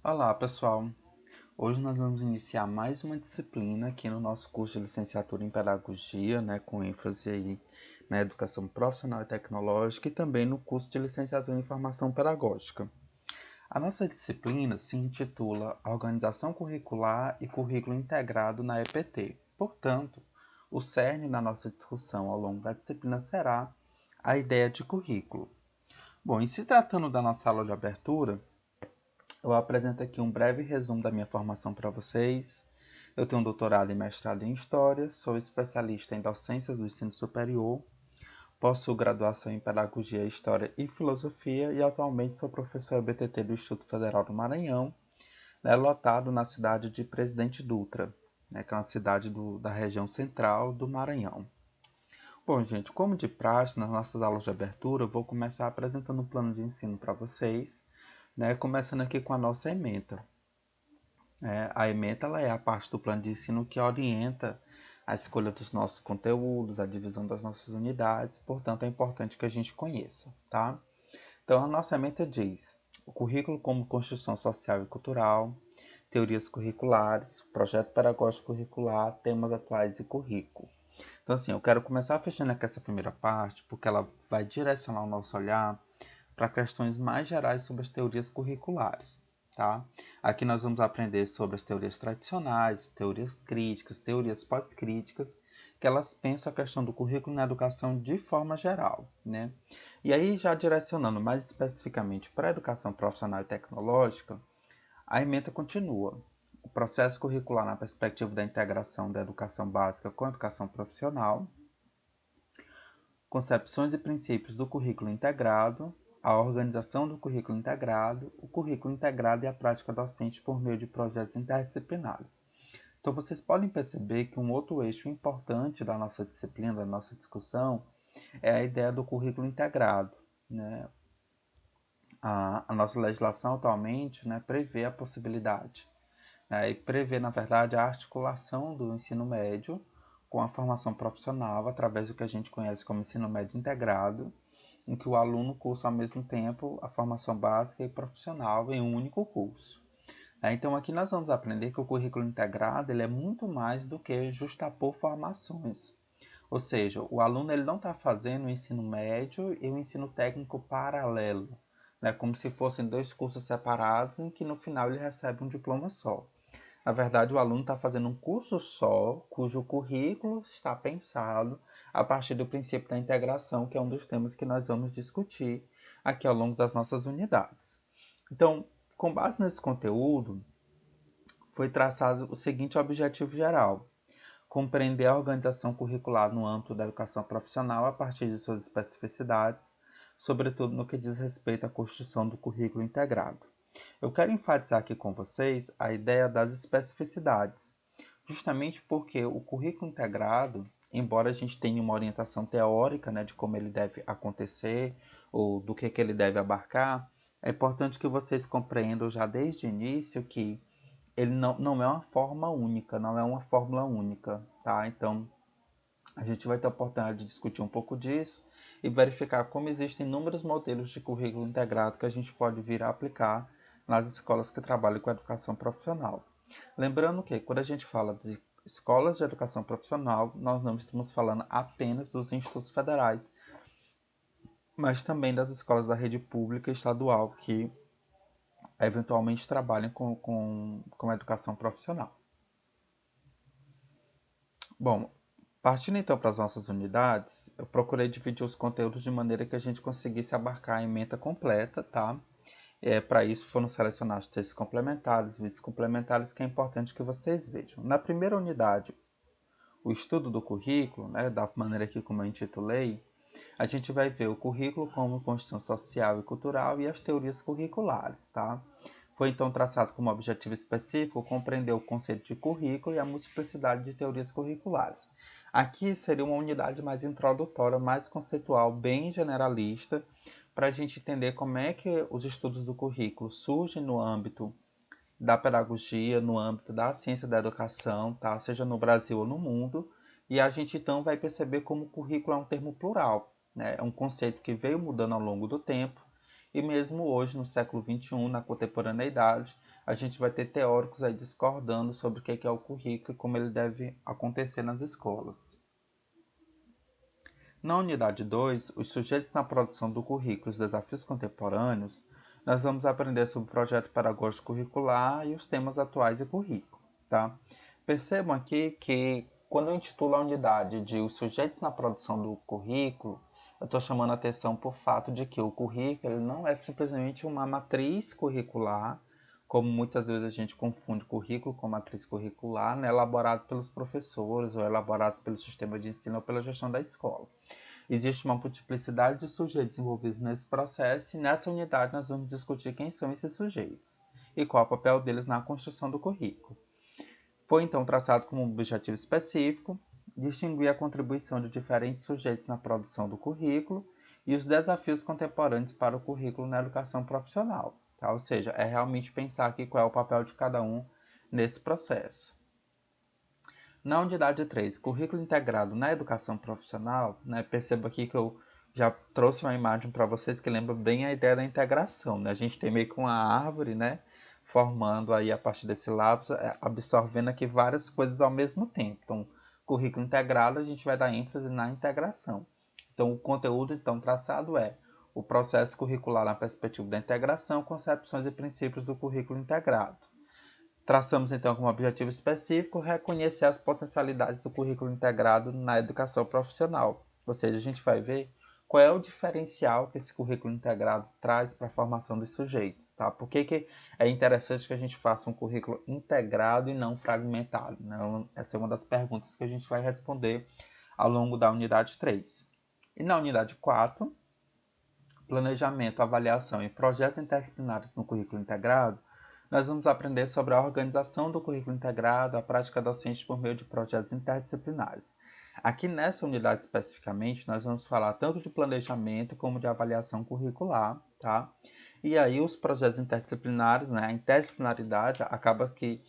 Olá, pessoal. Hoje nós vamos iniciar mais uma disciplina aqui no nosso curso de licenciatura em Pedagogia, com ênfase aí na educação profissional e tecnológica e também no curso de licenciatura em Formação Pedagógica. A nossa disciplina se intitula Organização Curricular e Currículo Integrado na EPT. Portanto, o cerne da nossa discussão ao longo da disciplina será a ideia de currículo. Bom, em se tratando da nossa aula de abertura, eu apresento aqui um breve resumo da minha formação para vocês. Eu tenho um doutorado e mestrado em História, sou especialista em Docências do Ensino Superior, possuo graduação em Pedagogia, História e Filosofia e atualmente sou professor EBTT do Instituto Federal do Maranhão, lotado na cidade de Presidente Dutra, que é uma cidade da região central do Maranhão. Bom, gente, como de praxe, nas nossas aulas de abertura, eu vou começar apresentando um plano de ensino para vocês, começando aqui com a nossa ementa. A ementa ela é a parte do plano de ensino que orienta a escolha dos nossos conteúdos, a divisão das nossas unidades, portanto é importante que a gente conheça, tá? Então a nossa ementa diz o currículo como construção social e cultural, teorias curriculares, projeto pedagógico curricular, temas atuais e currículo. Então assim, eu quero começar fechando aqui essa primeira parte, porque ela vai direcionar o nosso olhar para questões mais gerais sobre as teorias curriculares. Tá? Aqui nós vamos aprender sobre as teorias tradicionais, teorias críticas, teorias pós-críticas, que elas pensam a questão do currículo na educação de forma geral. E aí, já direcionando mais especificamente para a educação profissional e tecnológica, a ementa continua. O processo curricular na perspectiva da integração da educação básica com a educação profissional, concepções e princípios do currículo integrado, a organização do currículo integrado, o currículo integrado e a prática docente por meio de projetos interdisciplinares. Então, vocês podem perceber que um outro eixo importante da nossa disciplina, da nossa discussão, é a ideia do currículo integrado. Né? A nossa legislação atualmente prevê a possibilidade e prevê, na verdade, a articulação do ensino médio com a formação profissional através do que a gente conhece como ensino médio integrado, em que o aluno cursa ao mesmo tempo a formação básica e profissional em um único curso. Então aqui nós vamos aprender que o currículo integrado ele é muito mais do que justapor formações. Ou seja, o aluno ele não está fazendo o ensino médio e o ensino técnico paralelo, como se fossem dois cursos separados em que no final ele recebe um diploma só. Na verdade, o aluno está fazendo um curso só, cujo currículo está pensado a partir do princípio da integração, que é um dos temas que nós vamos discutir aqui ao longo das nossas unidades. Então, com base nesse conteúdo, foi traçado o seguinte objetivo geral: compreender a organização curricular no âmbito da educação profissional a partir de suas especificidades, sobretudo no que diz respeito à construção do currículo integrado. Eu quero enfatizar aqui com vocês a ideia das especificidades, justamente porque o currículo integrado, embora a gente tenha uma orientação teórica de como ele deve acontecer ou do que ele deve abarcar, é importante que vocês compreendam já desde o início que ele não é uma forma única, não é uma fórmula única, tá? Então, a gente vai ter a oportunidade de discutir um pouco disso e verificar como existem inúmeros modelos de currículo integrado que a gente pode vir a aplicar nas escolas que trabalham com educação profissional. Lembrando que, quando a gente fala de escolas de educação profissional, nós não estamos falando apenas dos institutos federais, mas também das escolas da rede pública e estadual que eventualmente trabalham com a educação profissional. Bom, partindo então para as nossas unidades, eu procurei dividir os conteúdos de maneira que a gente conseguisse abarcar a ementa completa, tá? Para isso foram selecionados textos complementares, vídeos complementares, que é importante que vocês vejam. Na primeira unidade, o estudo do currículo, da maneira que como eu intitulei, a gente vai ver o currículo como construção social e cultural e as teorias curriculares, tá? Foi então traçado como objetivo específico compreender o conceito de currículo e a multiplicidade de teorias curriculares. Aqui seria uma unidade mais introdutória, mais conceitual, bem generalista, para a gente entender como é que os estudos do currículo surgem no âmbito da pedagogia, no âmbito da ciência da educação, tá? Seja no Brasil ou no mundo, e a gente então vai perceber como o currículo é um termo plural, É um conceito que veio mudando ao longo do tempo, e mesmo hoje, no século XXI, na contemporaneidade, a gente vai ter teóricos aí discordando sobre o que é o currículo e como ele deve acontecer nas escolas. Na unidade 2, os sujeitos na produção do currículo e os desafios contemporâneos, nós vamos aprender sobre o projeto pedagógico curricular e os temas atuais do currículo, tá? Percebam aqui que quando eu intitulo a unidade de os sujeitos na produção do currículo, eu estou chamando a atenção por fato de que o currículo ele não é simplesmente uma matriz curricular, como muitas vezes a gente confunde currículo com matriz curricular, né, elaborado pelos professores ou elaborado pelo sistema de ensino ou pela gestão da escola. Existe uma multiplicidade de sujeitos envolvidos nesse processo e nessa unidade nós vamos discutir quem são esses sujeitos e qual é o papel deles na construção do currículo. Foi então traçado como um objetivo específico distinguir a contribuição de diferentes sujeitos na produção do currículo e os desafios contemporâneos para o currículo na educação profissional. Tá? Ou seja, é realmente pensar aqui qual é o papel de cada um nesse processo. Na unidade 3, currículo integrado na educação profissional, né, perceba aqui que eu já trouxe uma imagem para vocês que lembra bem a ideia da integração. Né? A gente tem meio que uma árvore, né, formando aí a partir desse lápis, absorvendo aqui várias coisas ao mesmo tempo. Então, currículo integrado, a gente vai dar ênfase na integração. Então, o conteúdo então traçado é o processo curricular na perspectiva da integração, concepções e princípios do currículo integrado. Traçamos então como objetivo específico reconhecer as potencialidades do currículo integrado na educação profissional. Ou seja, a gente vai ver qual é o diferencial que esse currículo integrado traz para a formação dos sujeitos. Tá? Por que é interessante que a gente faça um currículo integrado e não fragmentado? Né? Essa é uma das perguntas que a gente vai responder ao longo da unidade 3. E na unidade 4, planejamento, avaliação e projetos interdisciplinares no currículo integrado, nós vamos aprender sobre a organização do currículo integrado, a prática docente por meio de projetos interdisciplinares. Aqui nessa unidade especificamente, nós vamos falar tanto de planejamento como de avaliação curricular, tá? E aí os projetos interdisciplinares, né, a interdisciplinaridade acaba que,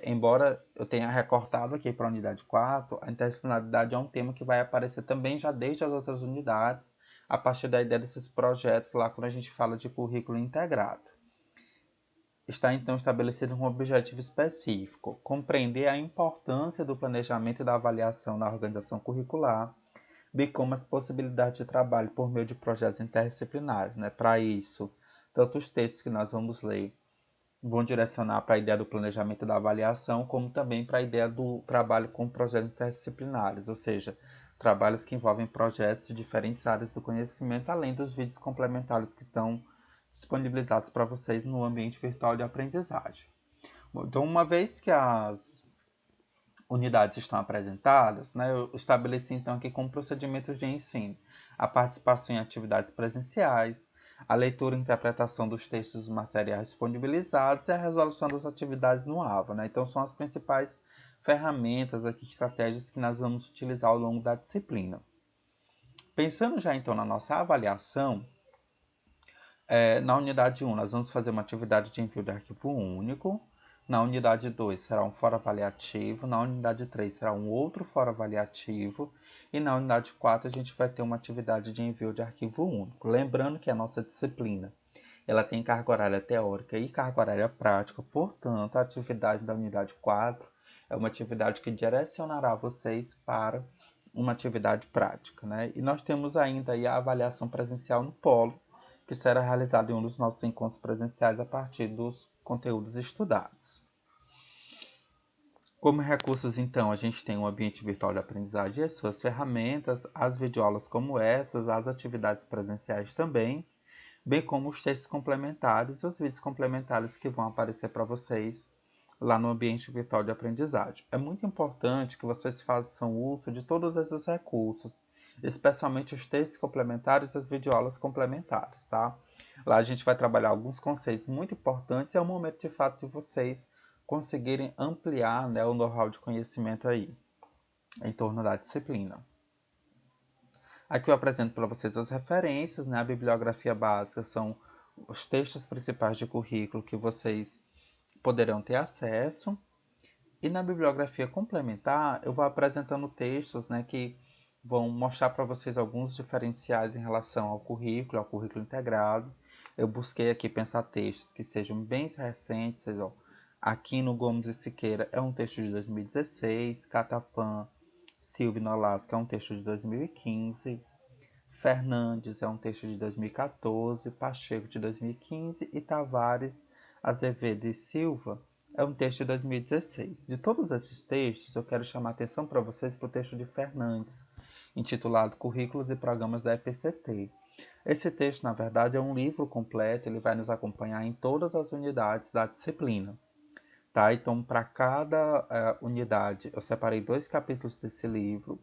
embora eu tenha recortado aqui para a unidade 4, a interdisciplinaridade é um tema que vai aparecer também já desde as outras unidades, a partir da ideia desses projetos lá quando a gente fala de currículo integrado. Está então estabelecido um objetivo específico, compreender a importância do planejamento e da avaliação na organização curricular, bem como as possibilidades de trabalho por meio de projetos interdisciplinares. Né? Para isso, tanto os textos que nós vamos ler vão direcionar para a ideia do planejamento e da avaliação, como também para a ideia do trabalho com projetos interdisciplinares, ou seja, trabalhos que envolvem projetos de diferentes áreas do conhecimento, além dos vídeos complementares que estão disponibilizados para vocês no ambiente virtual de aprendizagem. Então, uma vez que as unidades estão apresentadas, né, eu estabeleci então aqui como procedimentos de ensino a participação em atividades presenciais, a leitura e interpretação dos textos e materiais disponibilizados e a resolução das atividades no AVA. Né? Então, são as principais ferramentas, aqui, estratégias que nós vamos utilizar ao longo da disciplina. Pensando já então na nossa avaliação, na unidade 1 nós vamos fazer uma atividade de envio de arquivo único, na unidade 2 será um fórum avaliativo, na unidade 3 será um outro fórum avaliativo e na unidade 4 a gente vai ter uma atividade de envio de arquivo único. Lembrando que a nossa disciplina ela tem carga horária teórica e carga horária prática, portanto, a atividade da unidade 4 é uma atividade que direcionará vocês para uma atividade prática. Né? E nós temos ainda aí a avaliação presencial no polo, que será realizada em um dos nossos encontros presenciais a partir dos conteúdos estudados. Como recursos, então, a gente tem um ambiente virtual de aprendizagem e as suas ferramentas, as videoaulas como essas, as atividades presenciais também, bem como os textos complementares e os vídeos complementares que vão aparecer para vocês lá no ambiente virtual de aprendizagem. É muito importante que vocês façam uso de todos esses recursos, especialmente os textos complementares e as videoaulas complementares, tá? Lá a gente vai trabalhar alguns conceitos muito importantes e é o momento de fato de vocês conseguirem ampliar, né, o know-how de conhecimento aí em torno da disciplina. Aqui eu apresento para vocês as referências, né? A bibliografia básica são os textos principais de currículo que vocês poderão ter acesso. E na bibliografia complementar, eu vou apresentando textos, né, que vão mostrar para vocês alguns diferenciais em relação ao currículo integrado, Eu busquei aqui pensar textos que sejam bem recentes, ó. Aquino Gomes e Siqueira é um texto de 2016, Catapan, Silvio Nolasco é um texto de 2015, Fernandes é um texto de 2014, Pacheco de 2015 e Tavares, Azevedo e Silva é um texto de 2016. De todos esses textos, eu quero chamar a atenção para vocês para o texto de Fernandes, intitulado Currículos e Programas da EPCT. Esse texto, na verdade, é um livro completo, ele vai nos acompanhar em todas as unidades da disciplina. Tá? Então, para cada unidade, eu separei 2 capítulos desse livro,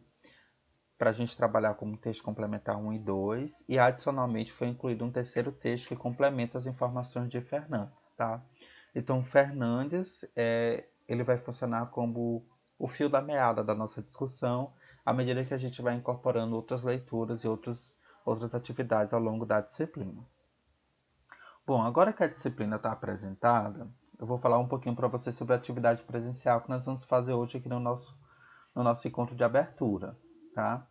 para a gente trabalhar como texto complementar 1 e 2, e adicionalmente foi incluído um terceiro texto que complementa as informações de Fernandes, tá? Então, Fernandes, ele vai funcionar como o fio da meada da nossa discussão, à medida que a gente vai incorporando outras leituras e outras atividades ao longo da disciplina. Bom, agora que a disciplina está apresentada, eu vou falar um pouquinho para vocês sobre a atividade presencial que nós vamos fazer hoje aqui no nosso encontro de abertura, tá?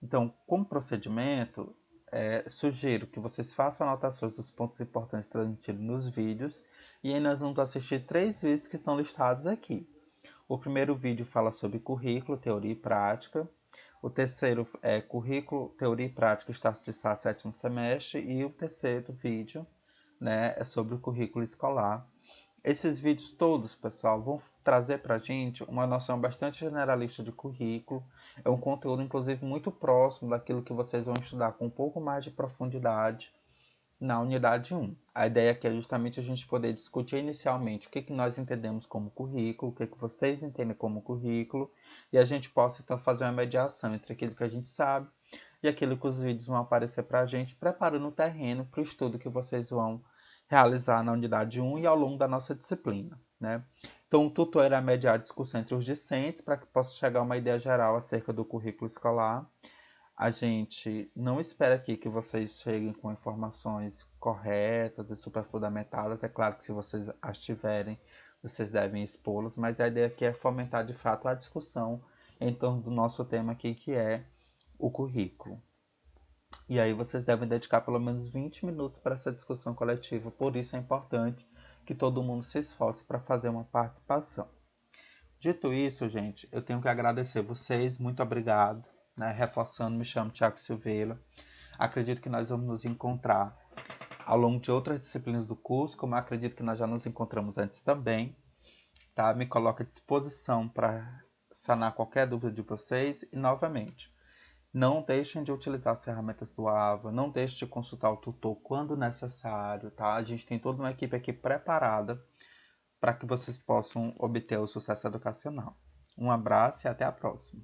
Então, como procedimento, sugiro que vocês façam anotações dos pontos importantes transmitidos nos vídeos, e aí nós vamos assistir 3 vídeos que estão listados aqui. O primeiro vídeo fala sobre currículo, teoria e prática. O terceiro é currículo, teoria e prática, estágio de SA, 7º semestre. E o terceiro vídeo, né, é sobre o currículo escolar. Esses vídeos todos, pessoal, vão trazer para a gente uma noção bastante generalista de currículo. É um conteúdo, inclusive, muito próximo daquilo que vocês vão estudar com um pouco mais de profundidade na unidade 1. A ideia aqui é justamente a gente poder discutir inicialmente o que nós entendemos como currículo, o que vocês entendem como currículo, e a gente possa, então, fazer uma mediação entre aquilo que a gente sabe e aquilo que os vídeos vão aparecer para a gente, preparando o terreno para o estudo que vocês vão realizar na unidade 1 e ao longo da nossa disciplina, né? Então, o tutor irá mediar a discussão entre os discentes para que possa chegar a uma ideia geral acerca do currículo escolar. A gente não espera aqui que vocês cheguem com informações corretas e super fundamentadas. É claro que se vocês as tiverem, vocês devem expô-las, mas a ideia aqui é fomentar de fato a discussão em torno do nosso tema aqui, que é o currículo. E aí vocês devem dedicar pelo menos 20 minutos para essa discussão coletiva, por isso é importante que todo mundo se esforce para fazer uma participação. Dito isso, gente, eu tenho que agradecer vocês, muito obrigado, né? Reforçando, me chamo Thiago Silveira. Acredito que nós vamos nos encontrar ao longo de outras disciplinas do curso, como eu acredito que nós já nos encontramos antes também, tá? Me coloco à disposição para sanar qualquer dúvida de vocês e, novamente, não deixem de utilizar as ferramentas do AVA, não deixem de consultar o tutor quando necessário, tá? A gente tem toda uma equipe aqui preparada para que vocês possam obter o sucesso educacional. Um abraço e até a próxima.